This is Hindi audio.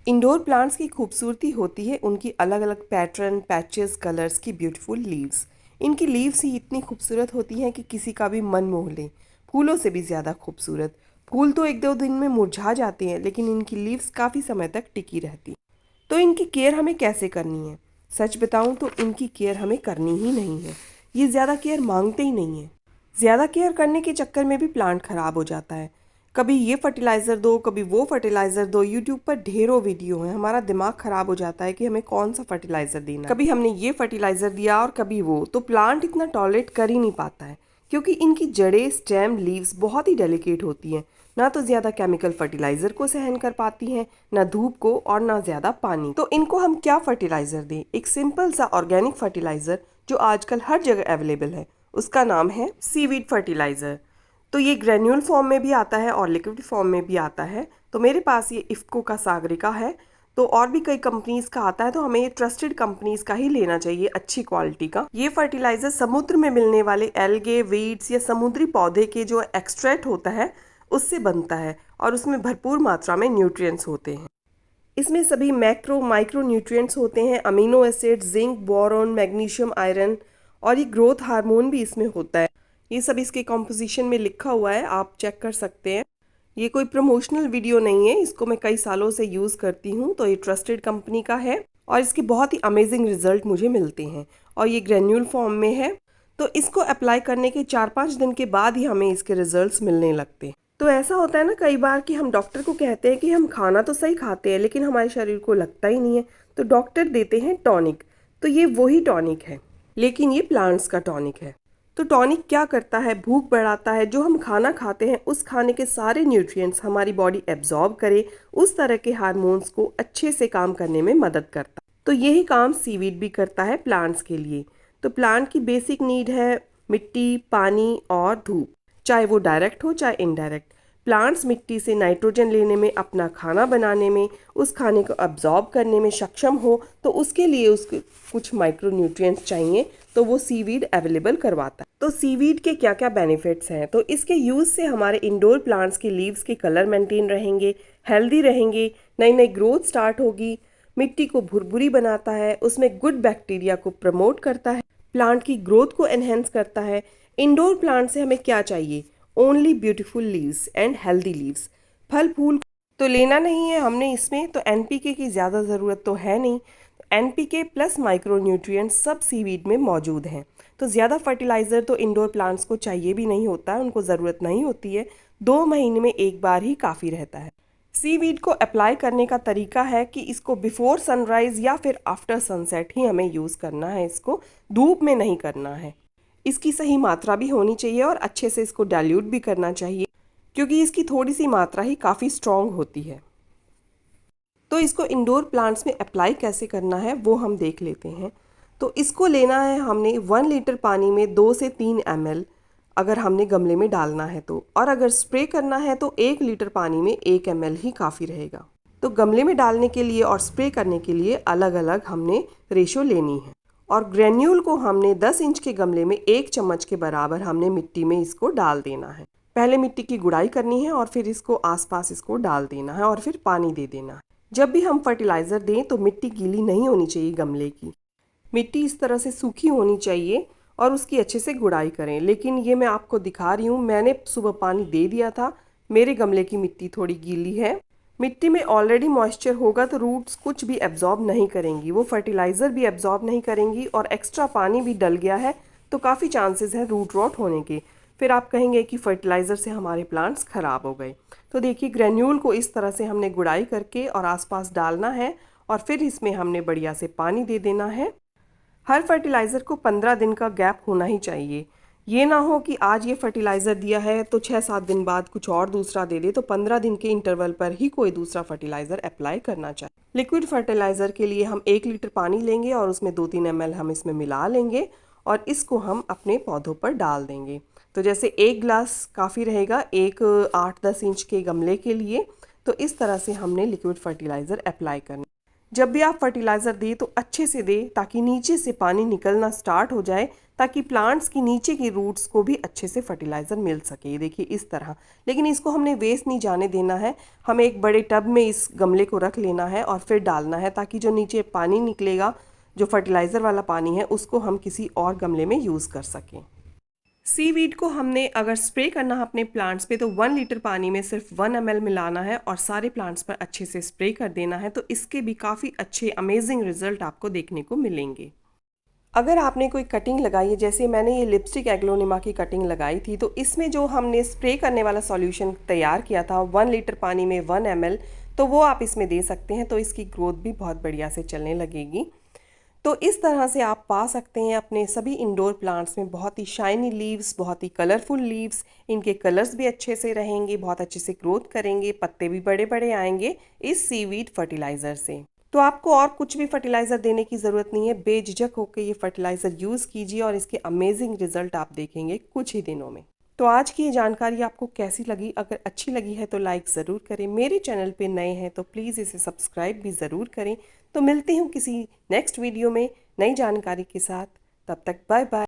इंडोर प्लांट्स की खूबसूरती होती है उनकी अलग अलग पैटर्न, पैचेस, कलर्स की ब्यूटीफुल लीव्स। इनकी लीव्स ही इतनी खूबसूरत होती हैं कि किसी का भी मन मोह ले। फूलों से भी ज़्यादा खूबसूरत। फूल तो एक दो दिन में मुरझा जाते हैं, लेकिन इनकी लीव्स काफ़ी समय तक टिकी रहती। तो इनकी केयर हमें कैसे करनी है? सच बताऊं तो इनकी केयर हमें करनी ही नहीं है। ये ज़्यादा केयर मांगते ही नहीं है। ज़्यादा केयर करने के चक्कर में भी प्लांट ख़राब हो जाता है। कभी ये फर्टिलाइज़र दो, कभी वो फर्टिलाइज़र दो। यूट्यूब पर ढेरों वीडियो हैं। हमारा दिमाग ख़राब हो जाता है कि हमें कौन सा फर्टिलाइज़र देना है। कभी हमने ये फर्टिलाइज़र दिया और कभी वो, तो प्लांट इतना टॉलरेट कर ही नहीं पाता है, क्योंकि इनकी जड़ें, स्टेम, लीव्स बहुत ही डेलिकेट होती हैं। ना तो ज़्यादा केमिकल फर्टिलाइज़र को सहन कर पाती हैं, ना धूप को, और ना ज़्यादा पानी। तो इनको हम क्या फर्टिलाइज़र दें? एक सिंपल सा ऑर्गेनिक फर्टिलाइज़र जो आजकल हर जगह अवेलेबल है, उसका नाम है सीवीड फर्टिलाइज़र। तो ये ग्रेन्यूल फॉर्म में भी आता है और लिक्विड फॉर्म में भी आता है। तो मेरे पास ये इफ्को का सागरिका है। तो और भी कई कंपनीज का आता है, तो हमें ये ट्रस्टेड कंपनीज का ही लेना चाहिए, अच्छी क्वालिटी का। ये फर्टिलाइजर समुद्र में मिलने वाले एल्गे, वीड्स या समुद्री पौधे के जो एक्सट्रैक्ट होता है उससे बनता है, और उसमें भरपूर मात्रा में न्यूट्रिएंट्स होते हैं। इसमें सभी मैक्रो माइक्रो न्यूट्रिएंट्स होते हैं, amino acid, zinc, boron, magnesium, iron, और ये ग्रोथ हार्मोन भी इसमें होता है। ये सब इसके कॉम्पोजिशन में लिखा हुआ है, आप चेक कर सकते हैं। ये कोई प्रमोशनल वीडियो नहीं है, इसको मैं कई सालों से यूज़ करती हूँ। तो ये ट्रस्टेड कंपनी का है और इसके बहुत ही अमेजिंग रिजल्ट मुझे मिलते हैं, और ये ग्रेन्यूल फॉर्म में है। तो इसको अप्लाई करने के 4-5 दिन के बाद ही हमें इसके रिजल्ट्स मिलने लगते हैं। तो ऐसा होता है ना कई बार कि हम डॉक्टर को कहते हैं कि हम खाना तो सही खाते हैं, लेकिन हमारे शरीर को लगता ही नहीं है। तो डॉक्टर देते हैं टॉनिक। तो ये वही टॉनिक है, लेकिन ये प्लांट्स का टॉनिक है। तो टॉनिक क्या करता है? भूख बढ़ाता है। जो हम खाना खाते हैं उस खाने के सारे न्यूट्रिएंट्स हमारी बॉडी एब्जॉर्ब करे, उस तरह के हार्मोन्स को अच्छे से काम करने में मदद करता है। तो यही काम सीवीड भी करता है प्लांट्स के लिए। तो प्लांट की बेसिक नीड है मिट्टी, पानी और धूप, चाहे वो डायरेक्ट हो चाहे इनडायरेक्ट। प्लांट्स मिट्टी से नाइट्रोजन लेने में, अपना खाना बनाने में, उस खाने को अब्जॉर्ब करने में सक्षम हो, तो उसके लिए उसके कुछ माइक्रो न्यूट्रिएंट्स चाहिए, तो वो सीवीड अवेलेबल करवाता है। तो सीवीड के क्या क्या बेनिफिट्स हैं? तो इसके यूज़ से हमारे इंडोर प्लांट्स के लीव्स के कलर मेंटेन रहेंगे, हेल्दी रहेंगे, नई नई ग्रोथ स्टार्ट होगी, मिट्टी को भुरभुरी बनाता है, उसमें गुड बैक्टीरिया को प्रमोट करता है, प्लांट की ग्रोथ को एनहेंस करता है। इंडोर प्लांट से हमें क्या चाहिए? Only beautiful leaves and healthy leaves. फल फूल तो लेना नहीं है हमने इसमें, तो एनपीके की ज़्यादा ज़रूरत तो है नहीं। एनपीके प्लस माइक्रो न्यूट्रिएंट्स सब सीवीड में मौजूद हैं। तो ज़्यादा फर्टिलाइज़र तो इंडोर प्लांट्स को चाहिए भी नहीं होता है, उनको ज़रूरत नहीं होती है। 2 महीने में एक बार ही काफ़ी रहता है। सीवीड को अप्लाई करने का तरीका है कि इसको बिफोर सनराइज़ या फिर आफ्टर सनसेट ही हमें यूज़ करना है, इसको धूप में नहीं करना है। इसकी सही मात्रा भी होनी चाहिए और अच्छे से इसको डाइल्यूट भी करना चाहिए, क्योंकि इसकी थोड़ी सी मात्रा ही काफ़ी स्ट्रॉन्ग होती है। तो इसको इंडोर प्लांट्स में अप्लाई कैसे करना है वो हम देख लेते हैं। तो इसको लेना है हमने 1 लीटर पानी में 2 से 3 ml, अगर हमने गमले में डालना है तो, और अगर स्प्रे करना है तो 1 लीटर पानी में 1 ml ही काफ़ी रहेगा। तो गमले में डालने के लिए और स्प्रे करने के लिए अलग अलग हमने रेशो लेनी है। और ग्रेन्यूल को हमने 10 इंच के गमले में 1 चम्मच के बराबर हमने मिट्टी में इसको डाल देना है। पहले मिट्टी की गुड़ाई करनी है और फिर इसको आसपास इसको डाल देना है और फिर पानी दे देना है। जब भी हम फर्टिलाइज़र दें तो मिट्टी गीली नहीं होनी चाहिए गमले की। मिट्टी इस तरह से सूखी होनी चाहिए और उसकी अच्छे से गुड़ाई करें। लेकिन ये मैं आपको दिखा रही हूँ, मैंने सुबह पानी दे दिया था, मेरे गमले की मिट्टी थोड़ी गीली है। मिट्टी में ऑलरेडी मॉइस्चर होगा तो रूट्स कुछ भी एब्जॉर्ब नहीं करेंगी, वो फर्टिलाइज़र भी एब्जॉर्ब नहीं करेंगी, और एक्स्ट्रा पानी भी डल गया है तो काफ़ी चांसेस हैं रूट रॉट होने के। फिर आप कहेंगे कि फर्टिलाइज़र से हमारे प्लांट्स ख़राब हो गए। तो देखिए, ग्रेन्यूल को इस तरह से हमने गुड़ाई करके और आसपास डालना है, और फिर इसमें हमने बढ़िया से पानी दे देना है। हर फर्टिलाइज़र को 15 दिन का गैप होना ही चाहिए। ये ना हो कि आज ये फर्टिलाइज़र दिया है तो 6-7 दिन बाद कुछ और दूसरा दे दे। तो 15 दिन के इंटरवल पर ही कोई दूसरा फर्टिलाइज़र अप्लाई करना चाहिए। लिक्विड फर्टिलाइज़र के लिए हम 1 लीटर पानी लेंगे और उसमें 2-3 ml हम इसमें मिला लेंगे, और इसको हम अपने पौधों पर डाल देंगे। तो जैसे 1 गिलास काफ़ी रहेगा एक 8-10 इंच के गमले के लिए। तो इस तरह से हमने लिक्विड फर्टिलाइज़र अप्लाई करना। जब भी आप फर्टिलाइज़र दें तो अच्छे से दें, ताकि नीचे से पानी निकलना स्टार्ट हो जाए, ताकि प्लांट्स की नीचे की रूट्स को भी अच्छे से फर्टिलाइज़र मिल सके। ये देखिए इस तरह। लेकिन इसको हमने वेस्ट नहीं जाने देना है। हमें एक बड़े टब में इस गमले को रख लेना है और फिर डालना है, ताकि जो नीचे पानी निकलेगा, जो फर्टिलाइज़र वाला पानी है, उसको हम किसी और गमले में यूज़ कर सकें। सीवीड को हमने अगर स्प्रे करना है अपने प्लांट्स पे, तो 1 लीटर पानी में सिर्फ 1 ml मिलाना है और सारे प्लांट्स पर अच्छे से स्प्रे कर देना है। तो इसके भी काफ़ी अच्छे अमेजिंग रिजल्ट आपको देखने को मिलेंगे। अगर आपने कोई कटिंग लगाई है, जैसे मैंने ये लिपस्टिक एग्लोनिमा की कटिंग लगाई थी, तो इसमें जो हमने स्प्रे करने वाला सॉल्यूशन तैयार किया था 1 लीटर पानी में 1 ml, तो वो आप इसमें दे सकते हैं। तो इसकी ग्रोथ भी बहुत बढ़िया से चलने लगेगी। तो इस तरह से आप पा सकते हैं अपने सभी इंडोर प्लांट्स में बहुत ही शाइनी लीव्स, बहुत ही कलरफुल लीव्स। इनके कलर्स भी अच्छे से रहेंगे, बहुत अच्छे से ग्रोथ करेंगे, पत्ते भी बड़े बड़े आएंगे इस सीवीड फर्टिलाइज़र से। तो आपको और कुछ भी फर्टिलाइज़र देने की ज़रूरत नहीं है। बेझिझक होकर ये फर्टिलाइज़र यूज़ कीजिए और इसके अमेजिंग रिजल्ट आप देखेंगे कुछ ही दिनों में। तो आज की ये जानकारी आपको कैसी लगी? अगर अच्छी लगी है तो लाइक ज़रूर करें। मेरे चैनल पे नए हैं तो प्लीज़ इसे सब्सक्राइब भी ज़रूर करें। तो मिलती हूँ किसी नेक्स्ट वीडियो में नई जानकारी के साथ। तब तक बाय बाय।